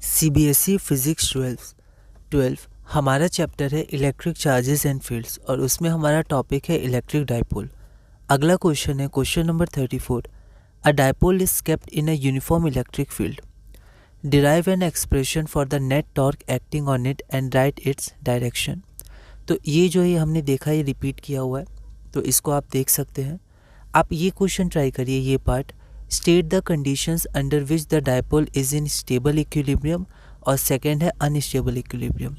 CBSE physics 12 हमारा chapter है electric charges and fields और उसमें हमारा टॉपिक है इलेक्ट्रिक डाइपोल। अगला क्वेश्चन है question number 34। A dipole is kept in a uniform electric field. Derive an expression for the net torque acting on it and right its direction. तो ये जो है हमने देखा, ये रिपीट किया हुआ है, तो इसको आप देख सकते हैं। आप ये क्वेश्चन ट्राई करिए, ये part. State the conditions under which the dipole is in stable equilibrium, और सेकंड है अनस्टेबल इक्विलिब्रियम।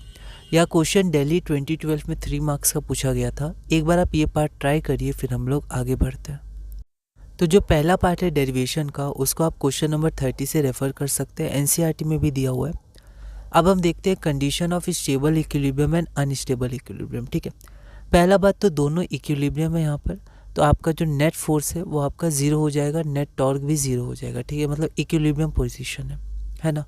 यह क्वेश्चन दिल्ली 2012 में 3 मार्क्स का पूछा गया था। एक बार आप ये पार्ट ट्राई करिए, फिर हम लोग आगे बढ़ते हैं। तो जो पहला पार्ट है डेरिवेशन का, उसको आप क्वेश्चन नंबर 30 से रेफर कर सकते हैं, एनसीईआरटी में भी दिया हुआ है। अब हम देखते हैं condition of stable equilibrium and unstable equilibrium. ठीक है, पहला बात तो दोनों इक्विलिब्रियम है यहाँ पर, तो आपका जो नेट फोर्स है वो आपका ज़ीरो हो जाएगा, नेट टॉर्क भी ज़ीरो हो जाएगा। ठीक है, मतलब इक्विलिब्रियम पोजीशन है ना।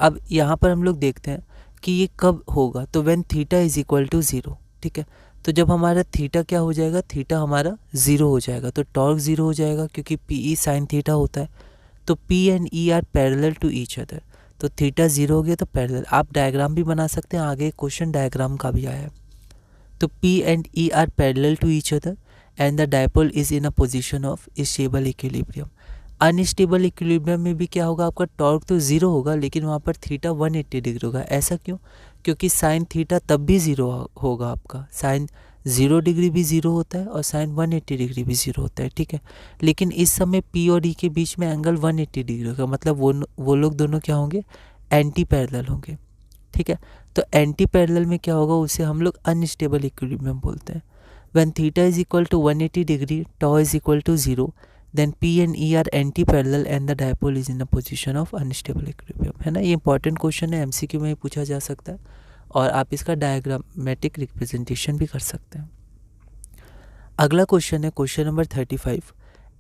अब यहाँ पर हम लोग देखते हैं कि ये कब होगा, तो when theta is equal to zero. ठीक है, तो जब हमारा थीटा क्या हो जाएगा, थीटा हमारा ज़ीरो हो जाएगा, तो टॉर्क ज़ीरो हो जाएगा, क्योंकि पी ई साइन थीटा होता है। तो P and E are parallel to each other, तो थीटा ज़ीरो हो गया तो पैरेलल। आप डायग्राम भी बना सकते हैं, आगे क्वेश्चन डायग्राम का भी आया है। तो P and E are parallel to each other and the dipole is in a position of stable equilibrium. Unstable equilibrium में भी क्या होगा, आपका टॉर्क तो ज़ीरो होगा, लेकिन वहाँ पर थीटा 180 डिग्री होगा। ऐसा क्यों? क्योंकि साइन थीटा तब भी ज़ीरो होगा आपका। साइन 0 डिग्री भी ज़ीरो होता है और साइन 180 डिग्री भी ज़ीरो होता है। ठीक है, लेकिन इस समय P और E के बीच में एंगल 180 डिग्री होगा, मतलब वो लोग दोनों क्या होंगे, एंटी पैरेलल होंगे। ठीक है, तो एंटी पैरेलल में क्या होगा, उसे हम लोग अनस्टेबल इक्विलिब्रियम बोलते हैं। When theta is equal to 180 degree, tau is equal to 0, then P and E are anti parallel and the dipole is in the position of unstable equilibrium. है ना, ये इंपॉर्टेंट क्वेश्चन है, MCQ में ही पूछा जा सकता है और आप इसका डायग्रामेटिक रिप्रेजेंटेशन भी कर सकते हैं। अगला क्वेश्चन है question number 35।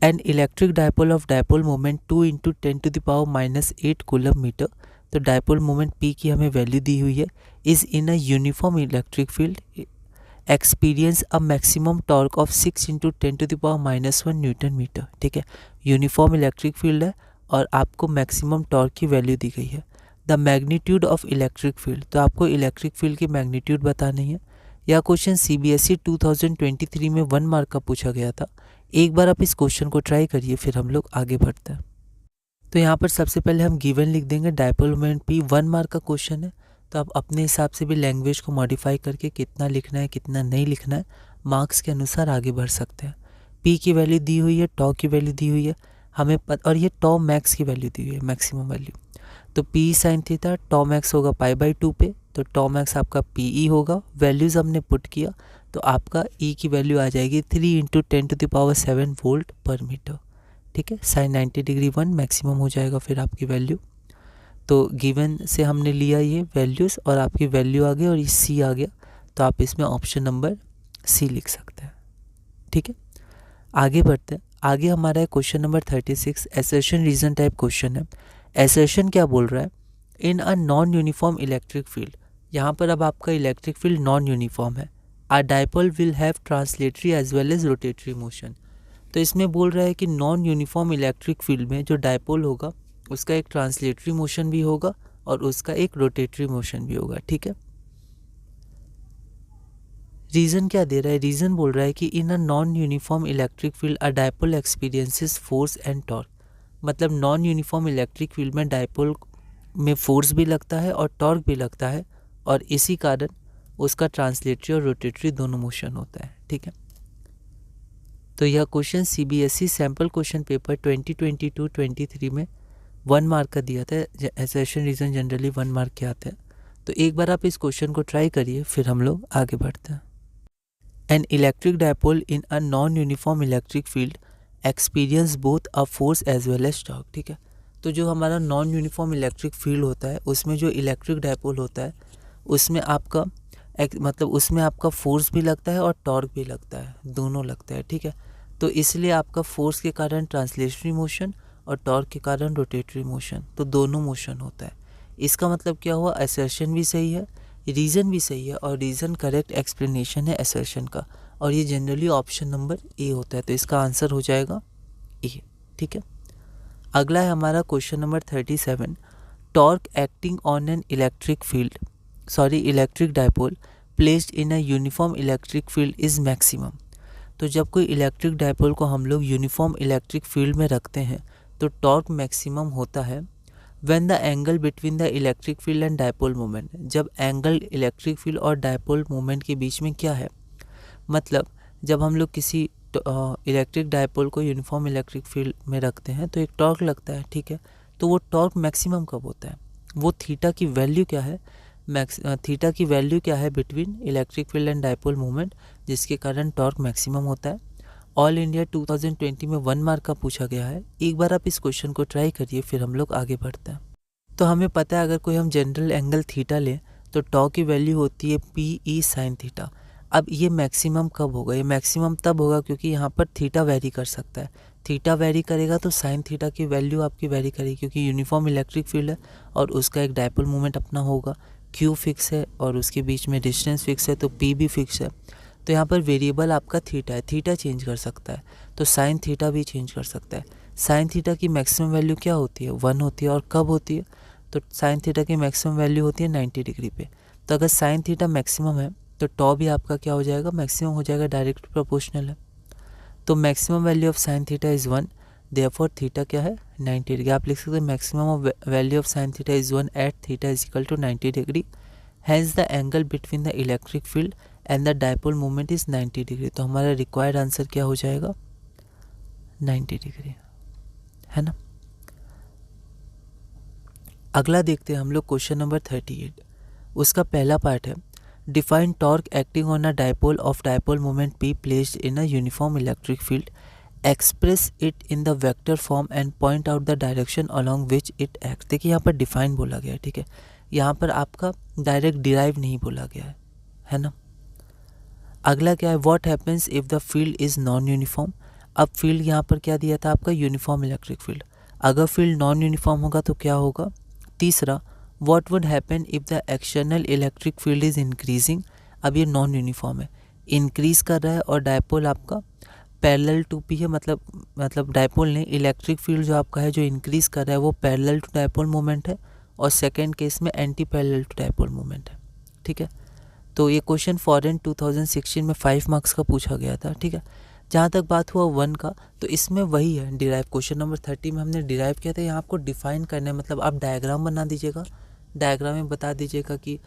An electric dipole of dipole moment 2 × 10⁻⁸ coulomb metre, तो डाइपोल मोमेंट P की हमें वैल्यू दी हुई है, is in a uniform electric field, experience a maximum torque of 6 × 10⁻⁻1 newton metre. ठीक है, यूनिफॉर्म इलेक्ट्रिक फील्ड है और आपको मैक्सिमम टॉर्क की वैल्यू दी गई है। The magnitude of electric field, तो आपको इलेक्ट्रिक फील्ड की मैग्नीट्यूड बतानी है। यह क्वेश्चन CBSE 2023 में 1 मार्क का पूछा गया था। एक बार आप इस क्वेश्चन को ट्राई करिए, फिर हम लोग आगे बढ़ते हैं। तो यहाँ पर सबसे पहले हम गिवन लिख देंगे, डाइपोल मोमेंट P 1 मार्क का क्वेश्चन है, तो आप अपने हिसाब से भी लैंग्वेज को मॉडिफाई करके कितना लिखना है कितना नहीं लिखना है, मार्क्स के अनुसार आगे बढ़ सकते हैं। P की वैल्यू दी हुई है, टॉ की वैल्यू दी हुई है हमें और ये टॉ मैक्स की वैल्यू दी हुई है, मैक्सिमम वैल्यू। तो P साइन थीटा, टॉ मैक्स होगा π/2 पे, तो टॉ मैक्स आपका PE होगा। वैल्यूज़ हमने पुट किया तो आपका E की वैल्यू आ जाएगी 3 × 10⁻7 वोल्ट पर मीटर। ठीक है, साइन 90 डिग्री 1 मैक्सिमम हो जाएगा फिर आपकी वैल्यू। तो गिवन से हमने लिया ये वैल्यूज़ और आपकी वैल्यू आ गई और ये C आ गया, तो आप इसमें ऑप्शन नंबर C लिख सकते हैं। ठीक है, आगे बढ़ते हैं। आगे हमारा है question number 36, assertion reason type question है। एसर्शन क्या बोल रहा है, in a non uniform electric field, यहाँ पर अब आपका इलेक्ट्रिक फील्ड नॉन यूनिफॉर्म है। A dipole will have translatory as well as rotatory motion, तो इसमें बोल रहा है कि नॉन यूनिफॉर्म इलेक्ट्रिक फील्ड में जो डाइपोल होगा उसका एक ट्रांसलेटरी मोशन भी होगा और उसका एक रोटेटरी मोशन भी होगा। ठीक है, रीज़न क्या दे रहा है, रीज़न बोल रहा है कि in a non uniform electric field a dipole experiences force and torque, मतलब नॉन यूनिफॉर्म इलेक्ट्रिक फील्ड में डाइपोल में फोर्स भी लगता है और टॉर्क भी लगता है, और इसी कारण उसका ट्रांसलेटरी और रोटेटरी दोनों मोशन होता है। ठीक है, तो यह question CBSE sample question paper 2022-23 में 1 मार्क का दिया था। एसर्शन रीजन जनरली 1 मार्क के आते हैं, तो एक बार आप इस क्वेश्चन को ट्राई करिए, फिर हम लोग आगे बढ़ते हैं। An electric dipole in a non uniform electric field experience both a force as well as torque. ठीक है, तो जो हमारा नॉन यूनिफॉर्म इलेक्ट्रिक फील्ड होता है उसमें जो इलेक्ट्रिक डाइपोल होता है उसमें आपका मतलब उसमें आपका फोर्स भी लगता है और टॉर्क भी लगता है, दोनों लगता है। ठीक है, तो इसलिए आपका फोर्स के कारण ट्रांसलेटरी मोशन और टॉर्क के कारण रोटेटरी मोशन, तो दोनों मोशन होता है। इसका मतलब क्या हुआ, असर्शन भी सही है, रीज़न भी सही है, और रीज़न करेक्ट एक्सप्लेनेशन है असर्शन का, और ये जनरली ऑप्शन नंबर ए होता है, तो इसका आंसर हो जाएगा ए। ठीक है, अगला है हमारा question number 37। torque acting on an electric dipole placed in a uniform electric field is maximum. तो जब कोई इलेक्ट्रिक डायपोल को हम लोग यूनिफॉर्म इलेक्ट्रिक फील्ड में रखते हैं तो टॉर्क मैक्सिमम होता है when the angle between the electric field and dipole moment, जब एंगल इलेक्ट्रिक फील्ड और डायपोल मोमेंट के बीच में क्या है, मतलब जब हम लोग किसी इलेक्ट्रिक डायपोल को यूनिफॉर्म इलेक्ट्रिक फील्ड में रखते हैं तो एक टॉर्क लगता है, ठीक है। तो वो टॉर्क मैक्सिमम कब होता है, वो थीटा की वैल्यू क्या है, थीटा की वैल्यू क्या है between electric field and dipole moment, जिसके कारण टॉर्क मैक्सिमम होता है। ऑल इंडिया 2020 में 1 मार्क का पूछा गया है। एक बार आप इस क्वेश्चन को ट्राई करिए, फिर हम लोग आगे बढ़ते हैं। तो हमें पता है अगर कोई हम जनरल एंगल थीटा लें तो टॉ की वैल्यू होती है पी ई साइन थीटा। अब ये मैक्सिमम कब होगा, ये मैक्सिमम तब होगा क्योंकि यहाँ पर थीटा वेरी कर सकता है। थीटा वेरी करेगा तो साइन थीटा की वैल्यू आपकी वेरी करेगी, क्योंकि यूनिफॉर्म इलेक्ट्रिक फील्ड है और उसका एक डायपोल मोमेंट अपना होगा, क्यू फिक्स है और उसके बीच में डिस्टेंस फिक्स है, तो पी भी फिक्स है। तो यहाँ पर वेरिएबल आपका थीटा है, थीटा चेंज कर सकता है तो साइन थीटा भी चेंज कर सकता है। साइन थीटा की मैक्सिमम वैल्यू क्या होती है, 1 होती है। और कब होती है, तो साइन थीटा की मैक्सिमम वैल्यू होती है 90 डिग्री पे। तो अगर साइन थीटा मैक्सिमम है तो टॉ भी आपका क्या हो जाएगा, मैक्सिमम हो जाएगा, डायरेक्ट प्रोपोर्शनल है। तो maximum value of sine theta is 1, therefore theta क्या है 90 डिग्री। आप लिख सकते हैं maximum of value of sine theta is 1 at theta is equal to 90 degree, hence the angle between the electric field and the dipole moment is 90 degree. तो हमारा required answer क्या हो जाएगा, 90 डिग्री, है ना। अगला देखते हैं हम लोग क्वेश्चन नंबर 38। उसका पहला पार्ट है define torque acting on a dipole of dipole moment P placed in a uniform electric field, express it in the vector form and point out the direction along which it act. देखिए यहाँ पर define बोला गया है, ठीक है। यहाँ पर आपका डायरेक्ट डिराइव नहीं बोला गया है ना। अगला क्या है, what happens if the field is non uniform. अब फील्ड यहाँ पर क्या दिया था आपका, यूनिफॉर्म इलेक्ट्रिक फील्ड। अगर फील्ड नॉन यूनिफॉर्म होगा तो क्या होगा। तीसरा, what would happen if the external electric field is increasing. अब ये नॉन यूनिफॉर्म है, इंक्रीज कर रहा है और डायपोल आपका पैरेलल टू पी है, मतलब डायपोल ने इलेक्ट्रिक फील्ड जो आपका है जो इंक्रीज कर रहा है वो पैरेलल टू डायपोल मोमेंट है, और सेकेंड केस में anti parallel to dipole moment है, ठीक है। तो ये क्वेश्चन फॉरेन 2016 में 5 मार्क्स का पूछा गया था, ठीक है। जहाँ तक बात हुआ 1 का, तो इसमें वही है डिराइव। क्वेश्चन नंबर 30 में हमने डिराइव किया था, यहाँ आपको डिफाइन करना है, मतलब आप डायग्राम बना दीजिएगा, डायग्राम में बता दीजिएगा कि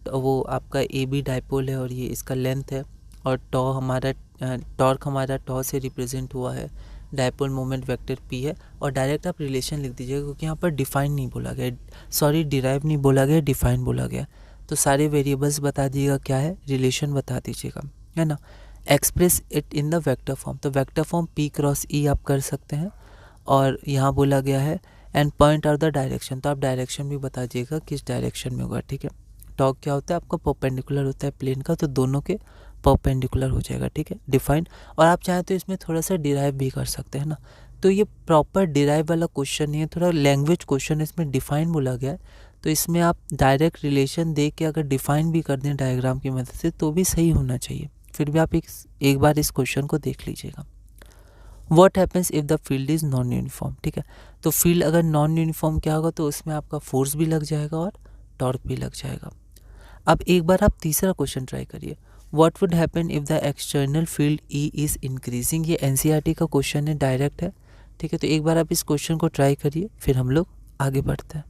वो आपका ए बी डायपोल है और ये इसका लेंथ है, और टॉर्क हमारा टॉ से रिप्रेजेंट हुआ है, डायपोल मोमेंट वेक्टर पी है, और डायरेक्ट आप रिलेशन लिख दीजिएगा क्योंकि यहाँ पर डिफाइन नहीं बोला गया, सॉरी डिराइव नहीं बोला गया, डिफाइन बोला गया। तो सारे वेरिएबल्स बता दिएगा क्या है, रिलेशन बता दीजिएगा, है ना। Express it in the vector form, तो वेक्टर फॉर्म पी क्रॉस ई आप कर सकते हैं, और यहाँ बोला गया है and point out the direction, तो आप डायरेक्शन भी बता दीजिएगा किस डायरेक्शन में होगा, ठीक है। टॉर्क क्या होता है आपका, परपेंडिकुलर होता है प्लेन का, तो दोनों के परपेंडिकुलर हो जाएगा, ठीक है, डिफाइन। और आप चाहें तो इसमें थोड़ा सा डिराइव भी कर सकते हैं ना। तो ये प्रॉपर डिराइव वाला क्वेश्चन नहीं है, थोड़ा लैंग्वेज क्वेश्चन है, इसमें डिफाइन बोला गया है, तो इसमें आप डायरेक्ट रिलेशन दे के अगर डिफाइन भी कर दें डायग्राम की मदद से तो भी सही होना चाहिए। फिर भी आप एक बार इस क्वेश्चन को देख लीजिएगा। What happens if the field is non uniform, ठीक है। तो फील्ड अगर नॉन यूनिफॉर्म क्या होगा, तो उसमें आपका फोर्स भी लग जाएगा और टॉर्क भी लग जाएगा। अब एक बार आप तीसरा क्वेश्चन ट्राई करिए, what would happen if the external field E is increasing. ये एनसीईआरटी का क्वेश्चन है, डायरेक्ट है, ठीक है। तो एक बार आप इस क्वेश्चन को ट्राई करिए, फिर हम लोग आगे बढ़ते हैं।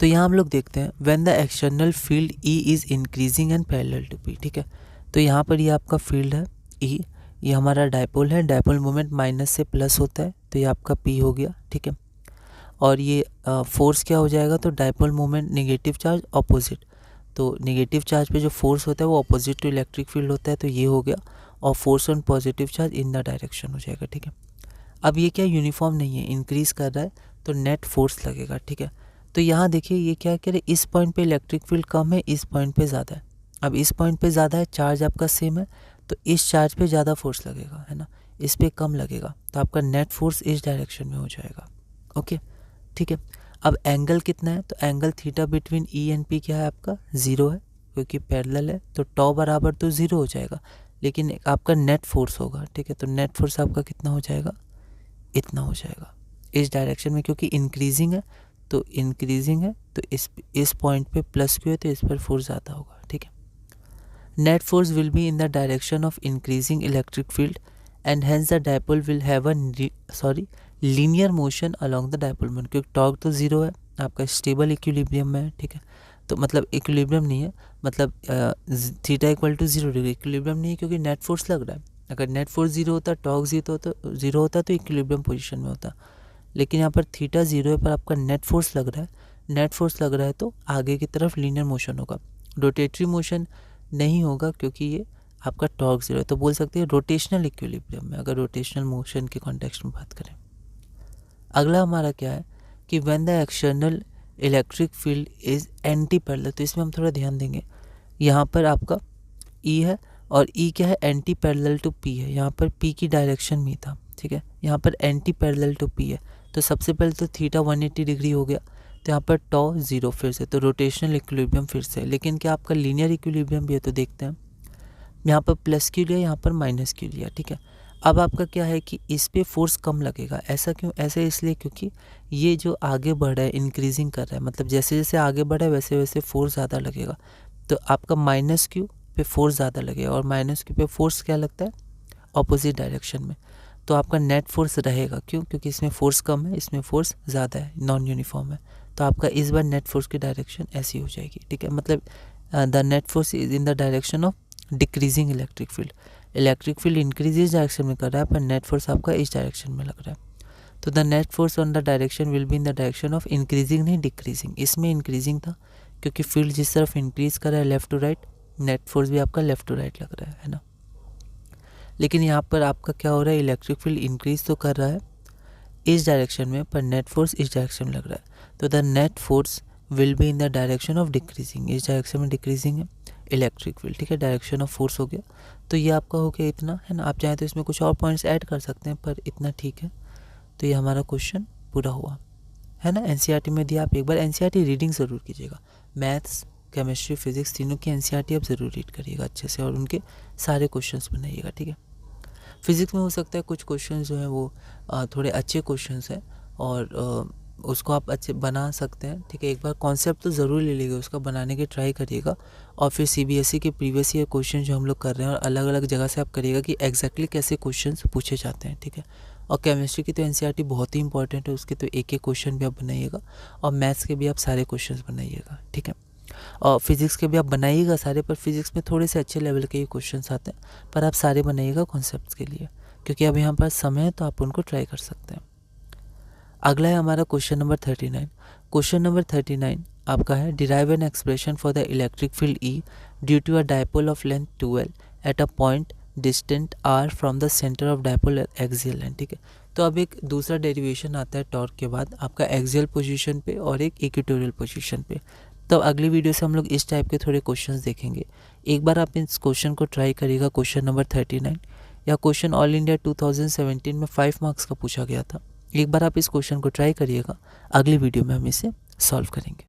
तो यहाँ हम लोग देखते हैं when the external field E is increasing and parallel to P, ठीक है। तो यहाँ पर ये आपका फील्ड है ई, ये हमारा डायपोल है, डायपोल मोमेंट माइनस से प्लस होता है, तो ये आपका पी हो गया, ठीक है। और ये फोर्स क्या हो जाएगा, तो dipole moment negative charge opposite, तो नेगेटिव चार्ज पे जो फोर्स होता है वो ऑपोजिट टू इलेक्ट्रिक फील्ड होता है, तो ये हो गया। और force on positive charge in the direction हो जाएगा, ठीक है। अब ये क्या यूनिफॉर्म नहीं है, इंक्रीज कर रहा है, तो नेट फोर्स लगेगा, ठीक है। तो यहाँ देखिए ये क्या कह रहे, इस पॉइंट पे इलेक्ट्रिक फील्ड कम है, इस पॉइंट पे ज़्यादा है। अब इस पॉइंट पे ज़्यादा है, चार्ज आपका सेम है, तो इस चार्ज पे ज़्यादा फोर्स लगेगा, है ना, इस पे कम लगेगा, तो आपका नेट फोर्स इस डायरेक्शन में हो जाएगा, ओके, ठीक है। अब एंगल कितना है, तो angle theta between E and P क्या है आपका 0 है, क्योंकि पैरेलल है, तो टॉ बराबर तो 0 हो जाएगा, लेकिन आपका नेट फोर्स होगा, ठीक है। तो नेट फोर्स आपका कितना हो जाएगा, इतना हो जाएगा इस डायरेक्शन में, क्योंकि इंक्रीजिंग है तो इंक्रीजिंग है, तो इस पॉइंट पे प्लस क्यू है, तो इस पर फोर्स ज़्यादा होगा, ठीक है। Net force will be in the direction of increasing electric field and hence the dipole will have linear motion along the dipole moment, क्योंकि टॉर्क तो ज़ीरो है, आपका स्टेबल इक्विलिब्रियम में है, ठीक है। तो मतलब इक्विलिब्रियम नहीं है, मतलब theta equal to 0 degree, equilibrium नहीं है क्योंकि नेट फोर्स लग रहा है। अगर नेट फोर्स 0 होता, टॉर्क 0 होता तो इक्विलिब्रियम पोजीशन में होता, लेकिन यहाँ पर थीटा 0 है पर आपका नेट फोर्स लग रहा है। नेट फोर्स लग रहा है तो आगे की तरफ लीनियर मोशन होगा, रोटेटरी मोशन नहीं होगा क्योंकि ये आपका टॉर्क 0 है। तो बोल सकते हैं रोटेशनल इक्विलिब्रियम में, अगर रोटेशनल मोशन के कॉन्टेक्स्ट में बात करें। अगला हमारा क्या है कि when the external electric field is anti parallel, तो इसमें हम थोड़ा ध्यान देंगे। यहाँ पर आपका ई है और ई क्या है, एंटी पैरेलल टू पी है, यहाँ पर पी की डायरेक्शन में था, ठीक है। यहाँ पर एंटी पैरेलल टू पी है, तो सबसे पहले तो थीटा 180 डिग्री हो गया, तो यहाँ पर टॉ 0 फिर से, तो रोटेशनल इक्विलिब्रियम फिर से। लेकिन क्या आपका लीनियर इक्विलिब्रियम भी है, तो देखते हैं। यहाँ पर प्लस क्यू लिया, यहाँ पर माइनस क्यू लिया, ठीक है। अब आपका क्या है कि इस पे फोर्स कम लगेगा, ऐसा क्यों? ऐसा इसलिए क्योंकि ये जो आगे बढ़ रहा है, इंक्रीजिंग कर रहा है, मतलब जैसे जैसे आगे बढ़ा है वैसे वैसे फोर्स ज़्यादा लगेगा, तो आपका माइनस क्यू पे फोर्स ज़्यादा लगेगा, और माइनस क्यू पे फोर्स क्या लगता है, ऑपोजिट डायरेक्शन में, तो आपका नेट फोर्स रहेगा। क्यों? क्योंकि इसमें फोर्स कम है, इसमें फोर्स ज़्यादा है, नॉन यूनिफॉर्म है, तो आपका इस बार नेट फोर्स की डायरेक्शन ऐसी हो जाएगी, ठीक है। मतलब the net force is in the direction of decreasing electric field. Electric field increase इस डायरेक्शन में कर रहा है, पर नेट फोर्स आपका इस डायरेक्शन में लग रहा है, तो the net force on the direction will be in the direction of increasing, नहीं डिक्रीजिंग। इसमें इंक्रीजिंग था क्योंकि फील्ड जिस तरफ इंक्रीज कर रहा है left to right, net force भी आपका लेफ्ट टू राइट लग रहा है ना। लेकिन यहाँ पर आपका क्या हो रहा है, इलेक्ट्रिक फील्ड इंक्रीज तो कर रहा है इस डायरेक्शन में, पर नेट फोर्स इस डायरेक्शन में लग रहा है, तो the net force will be in the direction of decreasing, इस डायरेक्शन में डिक्रीजिंग है इलेक्ट्रिक फील्ड, ठीक है। डायरेक्शन ऑफ फोर्स हो गया, तो ये आपका हो गया इतना, है ना। आप चाहें तो इसमें कुछ और पॉइंट्स ऐड कर सकते हैं, पर इतना ठीक है। तो ये हमारा क्वेश्चन पूरा हुआ, है ना। एनसीईआरटी में दिया, आप एक बार एनसीईआरटी रीडिंग ज़रूर कीजिएगा। मैथ्स, केमिस्ट्री, फिजिक्स तीनों की एनसीईआरटी आप ज़रूर रीड करिएगा अच्छे से, और उनके सारे क्वेश्चंस बनाइएगा, ठीक है। फिज़िक्स में हो सकता है कुछ क्वेश्चन जो हैं वो थोड़े अच्छे क्वेश्चंस हैं, और उसको आप अच्छे बना सकते हैं, ठीक है। एक बार कॉन्सेप्ट तो ज़रूर ले लीजिएगा, उसका बनाने की ट्राई करिएगा, और फिर सीबीएसई के प्रीवियस ईयर क्वेश्चन जो हम लोग कर रहे हैं और अलग अलग जगह से आप करिएगा कि एग्जैक्टली कैसे क्वेश्चंस पूछे जाते हैं, ठीक है। और केमिस्ट्री की तो एनसीईआरटी बहुत ही इंपॉर्टेंट है, उसके तो एक एक क्वेश्चन भी आप बनाइएगा, और मैथ्स के भी आप सारे क्वेश्चन बनाइएगा, ठीक है। और फिजिक्स के भी आप बनाइएगा सारे, पर फिजिक्स में थोड़े से अच्छे लेवल के ही क्वेश्चंस आते हैं, पर आप सारे बनाइएगा कॉन्सेप्ट्स के लिए, क्योंकि अब यहाँ पर समय है तो आप उनको ट्राई कर सकते हैं। अगला है हमारा क्वेश्चन नंबर 39। क्वेश्चन नंबर 39 आपका है, derive an expression for the electric field E due to a dipole of length 12 at a point distant R from the centre of dipole axial line, ठीक है। तो अब एक दूसरा डेरिवेशन आता है टॉर्क के बाद, आपका एक्सियल पोजीशन पे और एक इक्वेटोरियल पोजीशन पे। तो अगली वीडियो से हम लोग इस टाइप के थोड़े क्वेश्चंस देखेंगे। एक बार आप इस क्वेश्चन को ट्राई करिएगा, क्वेश्चन नंबर 39, या क्वेश्चन ऑल इंडिया 2017 में 5 मार्क्स का पूछा गया था। एक बार आप इस क्वेश्चन को ट्राई करिएगा, अगली वीडियो में हम इसे सॉल्व करेंगे।